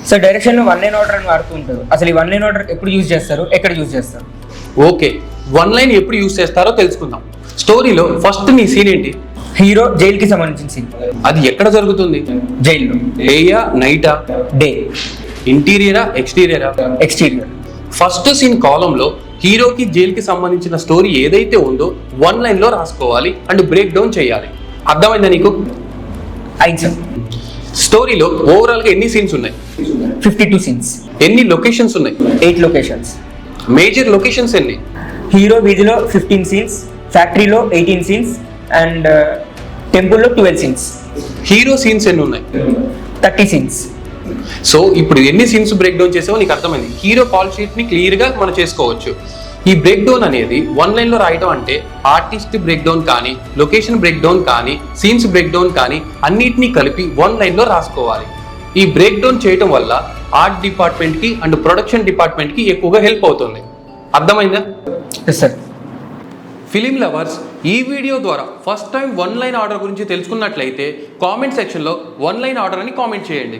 So డైరెక్షన్లో one line order అని వాడుతూ ఉంటారు. అసలు ఈ వన్ లైన్ ఆర్డర్ ఎప్పుడు యూజ్ చేస్తారు, ఎక్కడ యూజ్ చేస్తారు? ఓకే, వన్ లైన్ ఎప్పుడు యూజ్ చేస్తారో తెలుసుకుందాం. స్టోరీలో ఫస్ట్ నీ సీన్ ఏంటి? హీరో జైలుకి సంబంధించిన సీన్. అది ఎక్కడ జరుగుతుంది? జైల్లో. డేయా నైటా? డే. ఇంటీరియరా ఎక్స్టీరియరా? ఎక్స్టీరియర్. ఫస్ట్ సీన్ కాలంలో హీరోకి జైలుకి సంబంధించిన స్టోరీ ఏదైతే ఉందో వన్ లైన్ లో రాసుకోవాలి అండ్ బ్రేక్ డౌన్ చేయాలి. అర్థమైందా నీకు? అయింది సార్. స్టోరీలో ఓవరాల్ గా ఎన్ని సీన్స్ ఉన్నాయి? 52 సీన్స్. ఎన్ని లొకేషన్స్ ఉన్నాయి? 8 లొకేషన్స్. మేజర్ లొకేషన్స్ ఎన్ని? హీరో వీధిలో 15 సీన్స్, ఫ్యాక్టరీలో 18 సీన్స్ అండ్ టెంపుల్లో 12 సీన్స్. హీరో సీన్స్ ఎన్ని ఉన్నాయి? 30 సీన్స్. సో ఇప్పుడు ఎన్ని సీన్స్ బ్రేక్ డౌన్ చేసావో నీకు అర్థమైంది. హీరో కాల్ షీట్ ని క్లియర్ గా మనం చేసుకోవచ్చు. ఈ బ్రేక్ డౌన్ అనేది వన్ లైన్ లో రాయటం అంటే ఆర్టిస్ట్ బ్రేక్ డౌన్ కానీ, లొకేషన్ బ్రేక్ డౌన్ కానీ, సీన్స్ బ్రేక్ డౌన్ కానీ అన్నిటినీ కలిపి వన్ లైన్ లో రాసుకోవాలి. ఈ బ్రేక్ డౌన్ చేయటం వల్ల ఆర్ట్ డిపార్ట్మెంట్ కి అండ్ ప్రొడక్షన్ డిపార్ట్మెంట్ కి ఎక్కువగా హెల్ప్ అవుతుంది. అర్థమైందా? Yes sir. ఫిలిం లవర్స్, ఈ వీడియో ద్వారా first time one line order గురించి తెలుసుకున్నట్లయితే కామెంట్ సెక్షన్లో వన్ లైన్ ఆర్డర్ అని కామెంట్ చేయండి.